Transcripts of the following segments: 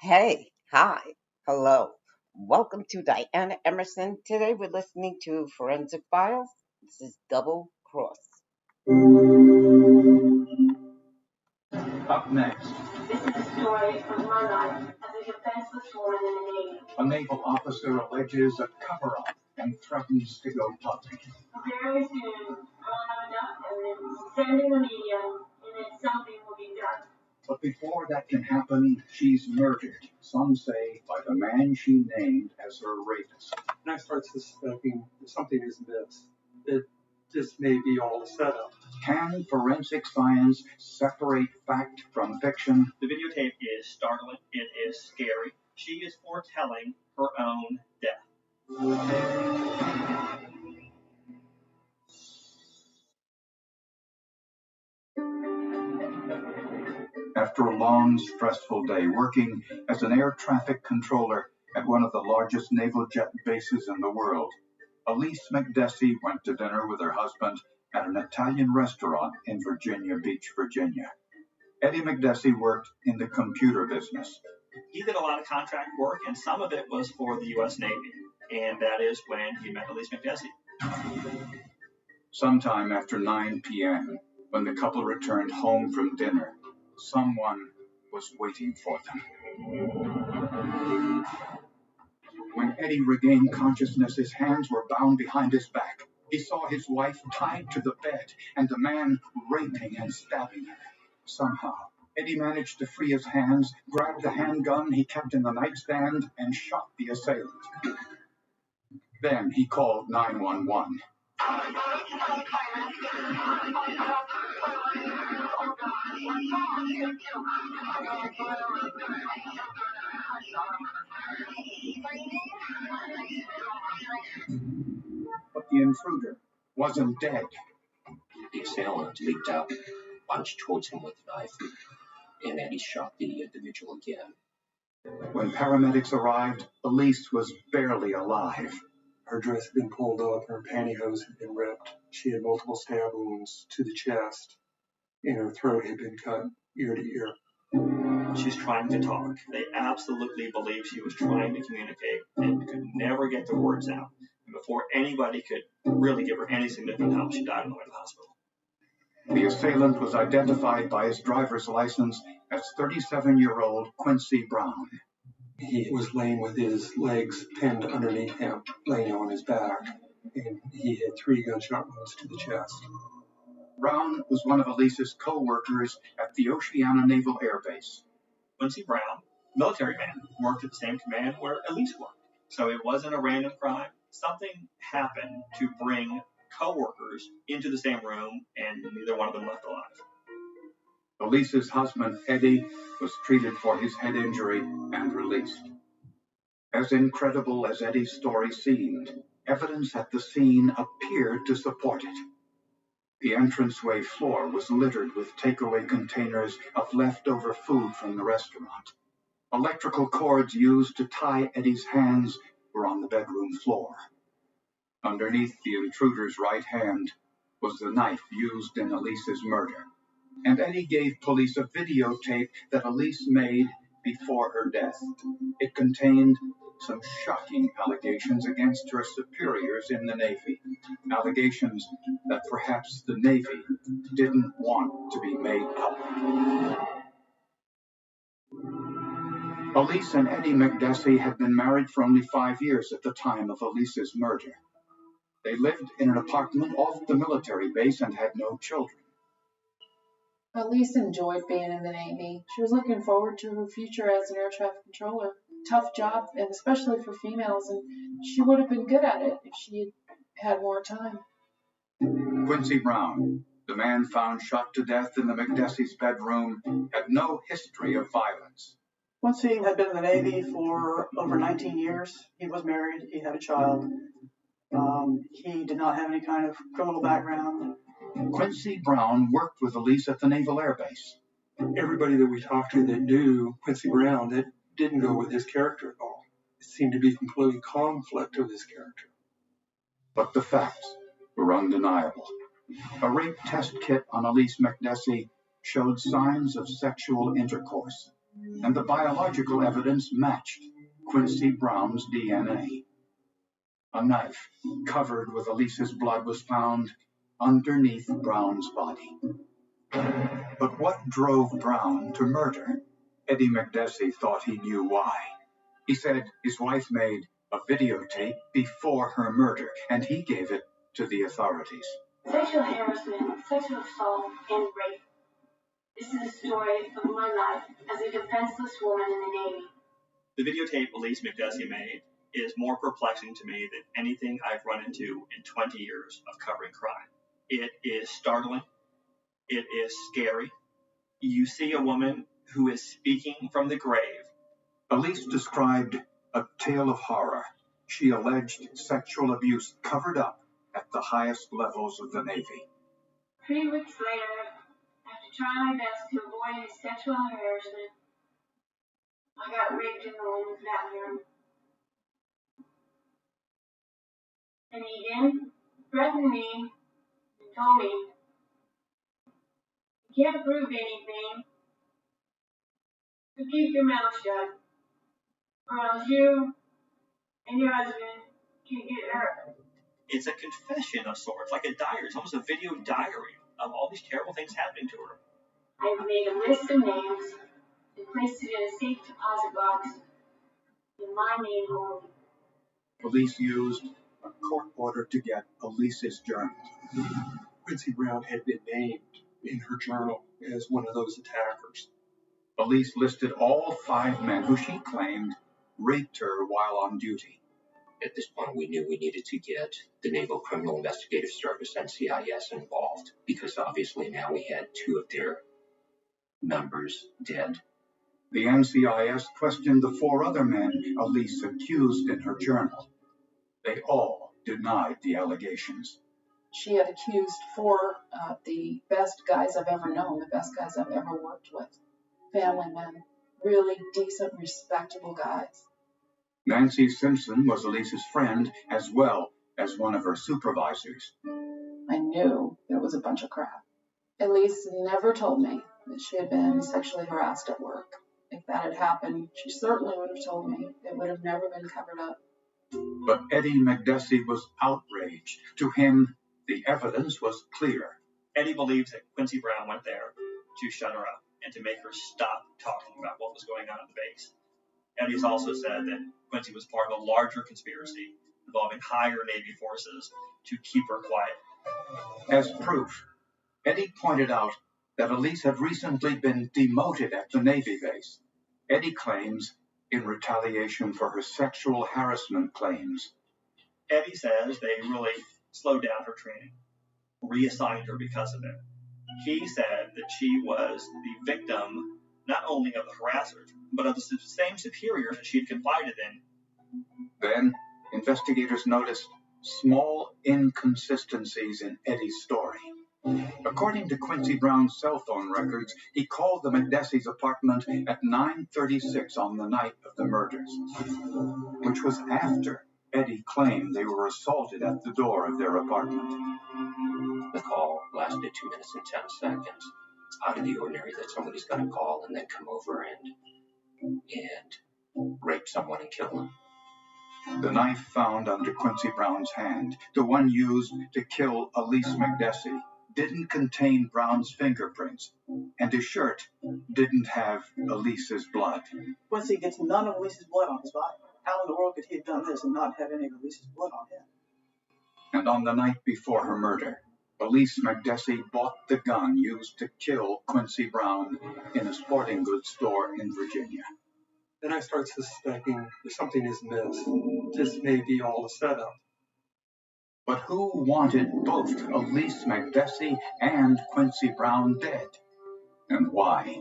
Hey, hi, hello. Welcome to Diana Emerson. Today we're listening to Forensic Files. This is Double Cross. Up next, this is a story from my life as a defenseless woman in the Navy. A naval officer alleges a cover-up and threatens to go public. Very soon, I'll have enough evidence to send in the media, and then something will be done. But before that can happen, she's murdered, some say by the man she named as her rapist. And I start suspecting that something is amiss, that this may be all a setup. Can forensic science separate fact from fiction? The videotape is startling. It is scary. She is foretelling her own death. After a long, stressful day working as an air traffic controller at one of the largest naval jet bases in the world, Elise McDessie went to dinner with her husband at an Italian restaurant in Virginia Beach, Virginia. Eddie McDessie worked in the computer business. He did a lot of contract work, and some of it was for the U.S. Navy, and that is when he met Elise McDessie. Sometime after 9 p.m., when the couple returned home from dinner, someone was waiting for them. When Eddie regained consciousness, his hands were bound behind his back. He saw his wife tied to the bed and the man raping and stabbing her. Somehow, Eddie managed to free his hands, grabbed the handgun he kept in the nightstand, and shot the assailant. Then he called 911. But the intruder wasn't dead. The assailant leaped out, lunged towards him with the knife, and then he shot the individual again. When paramedics arrived, Elise was barely alive. Her dress had been pulled up, her pantyhose had been ripped. She had multiple stab wounds to the chest, and her throat had been cut ear to ear. She's trying to talk. They absolutely believe she was trying to communicate and could never get the words out. And before anybody could really give her any significant help, she died on the way to the hospital. The assailant was identified by his driver's license as 37-year-old Quincy Brown. He was laying with his legs pinned underneath him, laying on his back, and he had 3 gunshot wounds to the chest. Brown was one of Elise's co-workers at the Oceana Naval Air Base. Quincy Brown, military man, worked at the same command where Elise worked. So it wasn't a random crime. Something happened to bring co-workers into the same room, and neither one of them left alive. Elise's husband, Eddie, was treated for his head injury and released. As incredible as Eddie's story seemed, evidence at the scene appeared to support it. The entranceway floor was littered with takeaway containers of leftover food from the restaurant. Electrical cords used to tie Eddie's hands were on the bedroom floor. Underneath the intruder's right hand was the knife used in Elise's murder. And Eddie gave police a videotape that Elise made before her death. It contained some shocking allegations against her superiors in the Navy. Allegations that perhaps the Navy didn't want to be made public. Elise and Eddie McDessie had been married for only 5 years at the time of Elise's murder. They lived in an apartment off the military base and had no children. Elise enjoyed being in the Navy. She was looking forward to her future as an air traffic controller. Tough job, and especially for females, and she would have been good at it if she had more time. Quincy Brown, the man found shot to death in the McDessie's bedroom, had no history of violence. Quincy had been in the Navy for over 19 years. He was married. He had a child. He did not have any kind of criminal background. Quincy Brown worked with Elise at the Naval Air Base. Everybody that we talked to that knew Quincy Brown, that didn't go with his character at all. It seemed to be completely conflict of his character. But the facts were undeniable. A rape test kit on Elise McDessie showed signs of sexual intercourse. and the biological evidence matched Quincy Brown's DNA. A knife covered with Elise's blood was found underneath Brown's body. But what drove Brown to murder? Eddie McDessie thought he knew why. He said his wife made a videotape before her murder, and he gave it to the authorities. Sexual harassment, sexual assault, and rape. This is a story of my life as a defenseless woman in the Navy. The videotape Elise McDessie made is more perplexing to me than anything I've run into in 20 years of covering crime. It is startling. It is scary. You see a woman who is speaking from the grave. Elise described a tale of horror. She alleged sexual abuse covered up at the highest levels of the Navy. 3 weeks later, after trying my best to avoid any sexual harassment, I got raped in the women's bathroom. And Egan threatened me and told me, "You can't prove anything, so keep your mouth shut, or else you and your husband can get hurt." It's a confession of sorts, like a diary. It's almost a video diary of all these terrible things happening to her. I've made a list of names and placed it in a safe deposit box in my name only. Police used a court order to get Elise's journal. Quincy Brown had been named in her journal as one of those attackers. Elise listed all 5 men who she claimed raped her while on duty. At this point, we knew we needed to get the Naval Criminal Investigative Service, NCIS, involved, because obviously now we had 2 of their members dead. The NCIS questioned the 4 other men Elise accused in her journal. They all denied the allegations. She had accused 4 of the best guys I've ever known, the best guys I've ever worked with. Family men, really decent, respectable guys. Nancy Simpson was Elise's friend as well as one of her supervisors. I knew it was a bunch of crap. Elise never told me that she had been sexually harassed at work. If that had happened, she certainly would have told me. It would have never been covered up. But Eddie McDessie was outraged. To him, the evidence was clear. Eddie believes that Quincy Brown went there to shut her up and to make her stop talking about what was going on at the base. Eddie's also said that Quincy was part of a larger conspiracy involving higher Navy forces to keep her quiet. As proof, Eddie pointed out that Elise had recently been demoted at the Navy base. Eddie claims in retaliation for her sexual harassment claims. Eddie says they really slowed down her training, reassigned her because of it. He said that she was the victim not only of the harassers, but of the same superiors that she had confided in. Then, investigators noticed small inconsistencies in Eddie's story. According to Quincy Brown's cell phone records, he called the McDessie's apartment at 9:36 on the night of the murders, which was after Eddie claimed they were assaulted at the door of their apartment. The call lasted 2 minutes and 10 seconds. It's out of the ordinary that somebody's going to call and then come over and rape someone and kill them. The knife found under Quincy Brown's hand, the one used to kill Elise McDessie, didn't contain Brown's fingerprints, and his shirt didn't have Elise's blood. Quincy gets none of Elise's blood on his body. How in the world could he have done this and not have any of Elise's blood on him? And on the night before her murder, Elise McDessie bought the gun used to kill Quincy Brown in a sporting goods store in Virginia. Then I start suspecting something is amiss. This may be all a setup. But who wanted both Elise McDessie and Quincy Brown dead? And why?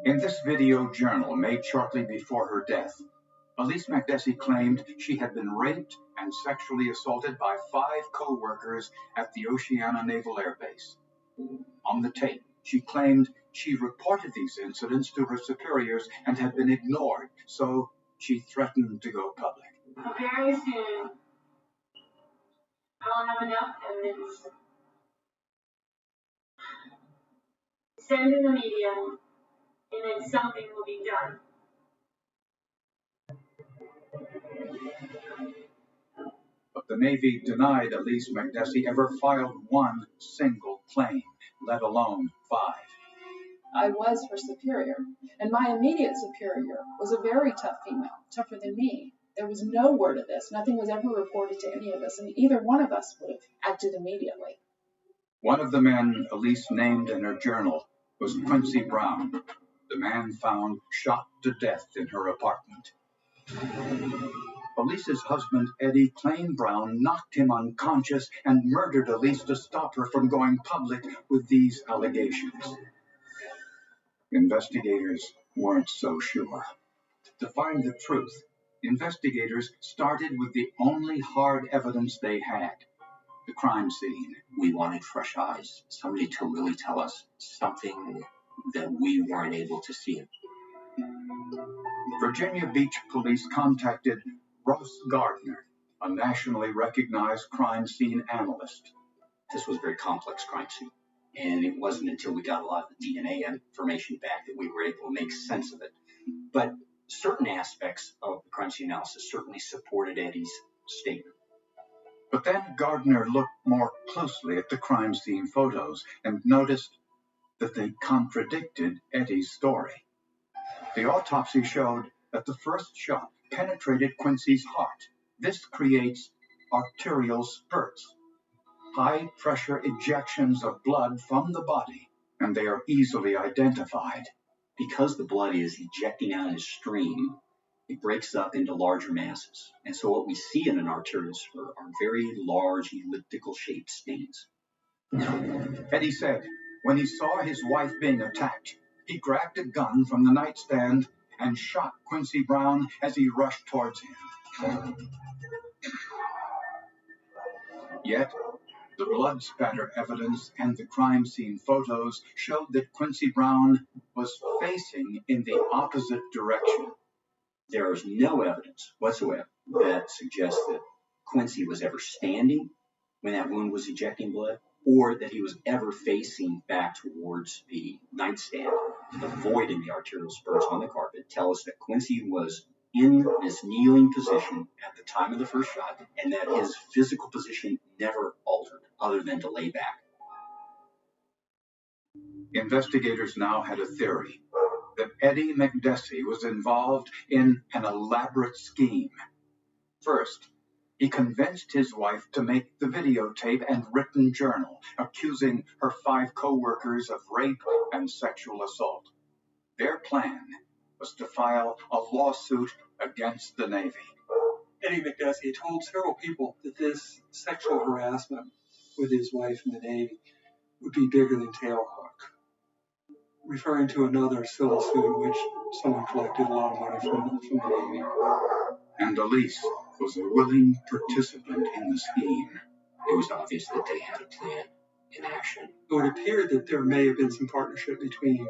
In this video journal made shortly before her death, Elise McDessie claimed she had been raped and sexually assaulted by 5 co-workers at the Oceana Naval Air Base. On the tape, she claimed she reported these incidents to her superiors and had been ignored, so she threatened to go public. Very soon, I'll have enough evidence send in the media, and then something will be done. But the Navy denied Elise McDessie ever filed one single claim, let alone 5. I was her superior, and my immediate superior was a very tough female, tougher than me. There was no word of this. Nothing was ever reported to any of us, and either one of us would have acted immediately. One of the men Elise named in her journal was Quincy Brown, the man found shot to death in her apartment. Elise's husband, Eddie, claimed Brown knocked him unconscious and murdered Elise to stop her from going public with these allegations. Investigators weren't so sure. To find the truth, investigators started with the only hard evidence they had, the crime scene. We wanted fresh eyes, somebody to really tell us something that we weren't able to see. Virginia Beach police contacted Ross Gardner, a nationally recognized crime scene analyst. This was a very complex crime scene, and it wasn't until we got a lot of the DNA information back that we were able to make sense of it. But certain aspects of the crime scene analysis certainly supported Eddie's statement. But then Gardner looked more closely at the crime scene photos and noticed that they contradicted Eddie's story. The autopsy showed that the first shot penetrated Quincy's heart. This creates arterial spurts, high-pressure ejections of blood from the body, and they are easily identified. Because the blood is ejecting out in a stream, it breaks up into larger masses. And so what we see in an arterial spur are very large elliptical-shaped stains. Eddie said when he saw his wife being attacked, he grabbed a gun from the nightstand and shot Quincy Brown as he rushed towards him. Yet, the blood spatter evidence and the crime scene photos showed that Quincy Brown was facing in the opposite direction. There is no evidence whatsoever that suggests that Quincy was ever standing when that wound was ejecting blood, or that he was ever facing back towards the nightstand. The void in the arterial spurs on the carpet tell us that Quincy was in this kneeling position at the time of the first shot, and that his physical position never altered other than to lay back. Investigators now had a theory that Eddie McDessie was involved in an elaborate scheme. First, he convinced his wife to make the videotape and written journal, accusing her 5 co-workers of rape and sexual assault. Their plan was to file a lawsuit against the Navy. Eddie McDessie told several people that this sexual harassment with his wife in the Navy would be bigger than Tailhook, referring to another civil suit in which someone collected a lot of money from the Navy. And Elise was a willing participant in the scheme. It was obvious that they had a plan in action. It would appear that there may have been some partnership between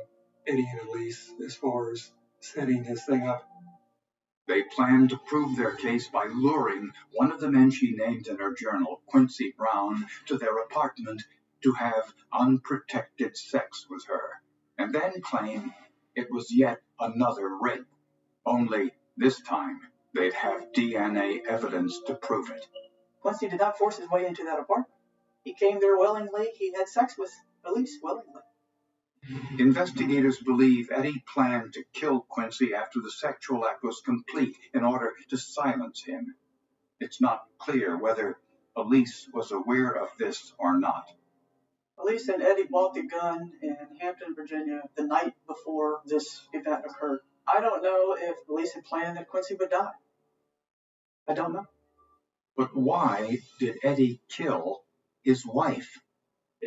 Eddie and Elise as far as setting this thing up. They planned to prove their case by luring one of the men she named in her journal, Quincy Brown, to their apartment to have unprotected sex with her, and then claim it was yet another rape. Only this time, they'd have DNA evidence to prove it. Quincy did not force his way into that apartment. He came there willingly. He had sex with Elise willingly. Investigators believe Eddie planned to kill Quincy after the sexual act was complete in order to silence him. It's not clear whether Elise was aware of this or not. Elise and Eddie bought the gun in Hampton, Virginia, the night before this event occurred. I don't know if Elise had planned that Quincy would die. I don't know. But why did Eddie kill his wife?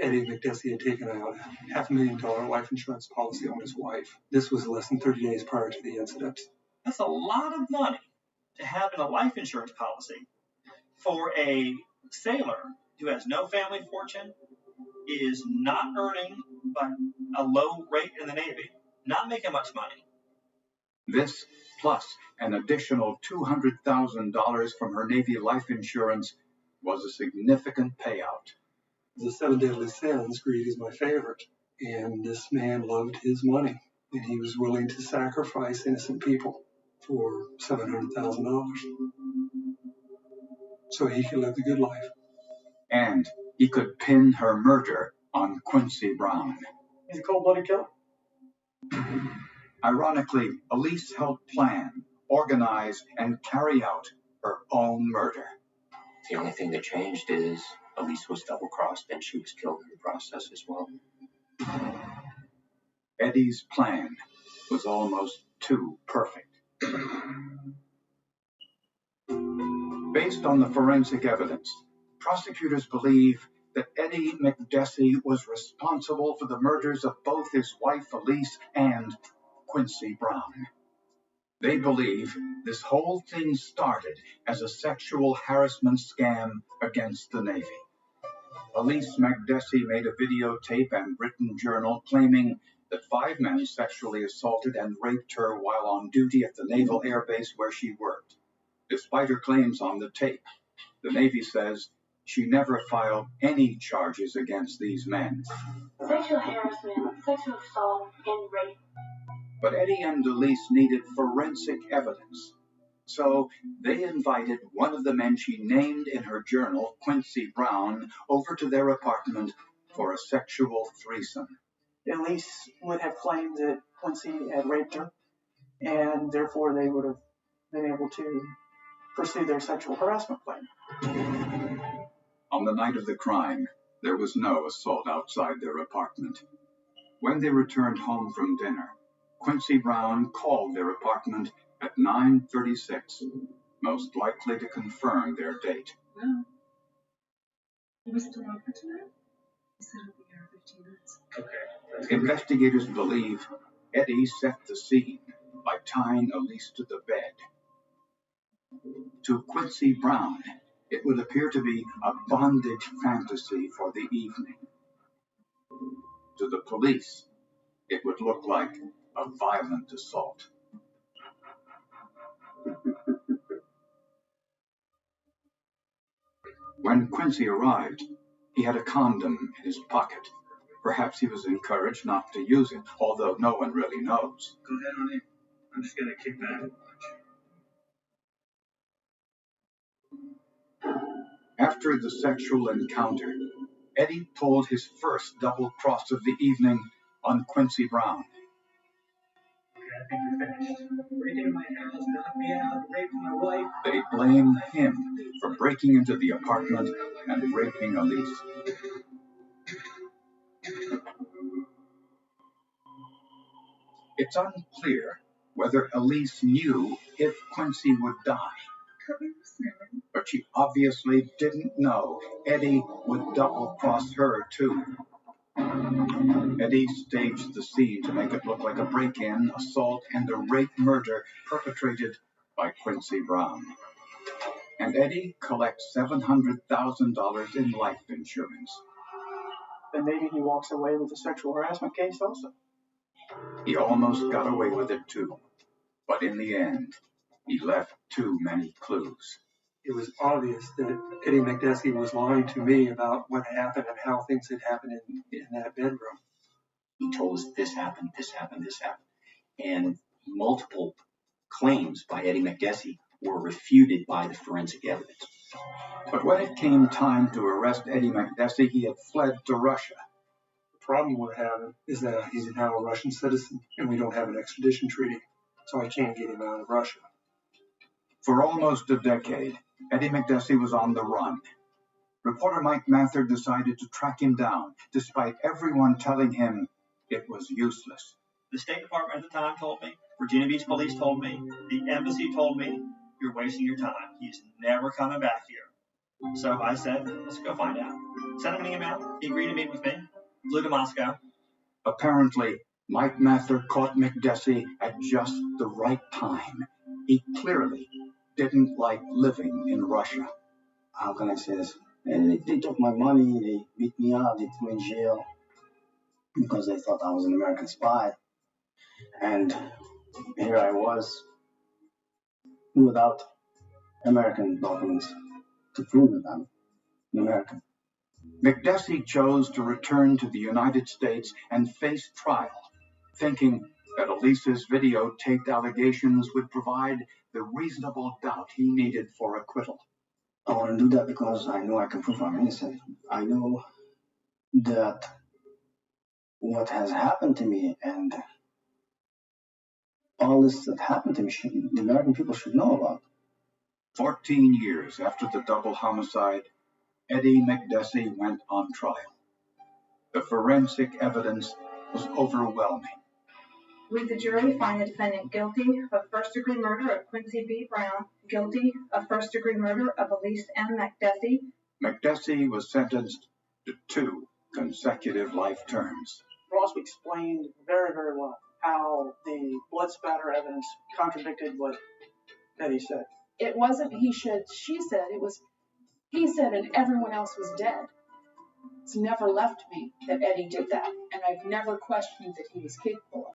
Eddie McDessie had taken out a $500,000 life insurance policy on his wife. This was less than 30 days prior to the incident. That's a lot of money to have in a life insurance policy for a sailor who has no family fortune, is not earning but a low rate in the Navy, not making much money. This, plus an additional $200,000 from her Navy life insurance, was a significant payout. The 7 deadly sins, greed is my favorite. And this man loved his money, and he was willing to sacrifice innocent people for $700,000 so he could live the good life. And he could pin her murder on Quincy Brown. He's a cold-blooded killer. Ironically, Elise helped plan, organize, and carry out her own murder. The only thing that changed is Elise was double-crossed and she was killed in the process as well. Eddie's plan was almost too perfect. Based on the forensic evidence, prosecutors believe that Eddie McDessie was responsible for the murders of both his wife Elise and Quincy Brown. They believe this whole thing started as a sexual harassment scam against the Navy. Elise McDessie made a videotape and written journal claiming that 5 men sexually assaulted and raped her while on duty at the Naval Air Base where she worked. Despite her claims on the tape, the Navy says she never filed any charges against these men. Sexual harassment, sexual assault, and rape. But Eddie and Elise needed forensic evidence. So they invited one of the men she named in her journal, Quincy Brown, over to their apartment for a sexual threesome. Elise would have claimed that Quincy had raped her, and therefore they would have been able to pursue their sexual harassment claim. On the night of the crime, there was no assault outside their apartment. When they returned home from dinner, Quincy Brown called their apartment at 9:36, most likely to confirm their date. Well, you was still open tonight? He said he'll be here in 15 minutes. Okay. Investigators believe Eddie set the scene by tying Elise to the bed. To Quincy Brown, it would appear to be a bondage fantasy for the evening. To the police, it would look like a violent assault. When Quincy arrived, he had a condom in his pocket. Perhaps he was encouraged not to use it, although no one really knows. Go ahead, honey. I'm just going to kick back and watch. After the sexual encounter, Eddie pulled his first double cross of the evening on Quincy Brown. Okay, I think you're finished. Break into my house, knock me out, raping my wife. They blamed him for breaking into the apartment and raping Elise. It's unclear whether Elise knew if Quincy would die, but she obviously didn't know Eddie would double-cross her too. Eddie staged the scene to make it look like a break-in, assault, and a rape murder perpetrated by Quincy Brown. And Eddie collects $700,000 in life insurance. Then maybe he walks away with a sexual harassment case also. He almost got away with it too, but in the end, he left too many clues. It was obvious that Eddie McDessie was lying to me about what happened and how things had happened in that bedroom. He told us this happened, this happened, this happened. And multiple claims by Eddie McDessie were refuted by the forensic evidence. But when it came time to arrest Eddie McDessie, he had fled to Russia. The problem we're having is that he's now a Russian citizen and we don't have an extradition treaty, so I can't get him out of Russia. For almost a decade, Eddie McDessie was on the run. Reporter Mike Mather decided to track him down, despite everyone telling him it was useless. The State Department at the time told me, Virginia Beach Police told me, the embassy told me, you're wasting your time. He's never coming back here. So I said, let's go find out. Sent him an email. He agreed to meet with me. Flew to Moscow. Apparently, Mike Mather caught McDessie at just the right time. He clearly didn't like living in Russia. How can I say this? And they took my money, they beat me up, they threw me in jail because they thought I was an American spy. And here I was without American documents to prove that I'm an American. McDessie chose to return to the United States and face trial, thinking that Elise's videotaped allegations would provide the reasonable doubt he needed for acquittal. I want to do that because I know I can prove I'm innocent. I know that what has happened to me and all this that happened to me, the American people should know about. 14 years after the double homicide, Eddie McDessie went on trial. The forensic evidence was overwhelming. We, the jury, find the defendant guilty of first-degree murder of Quincy B. Brown, guilty of first-degree murder of Elise M. McDessie. McDessie was sentenced to 2 consecutive life terms. Ross explained very, very well how the blood spatter evidence contradicted what Eddie said. It wasn't he said, she said. It was he said and everyone else was dead. It's never left me that Eddie did that, and I've never questioned that he was capable of it.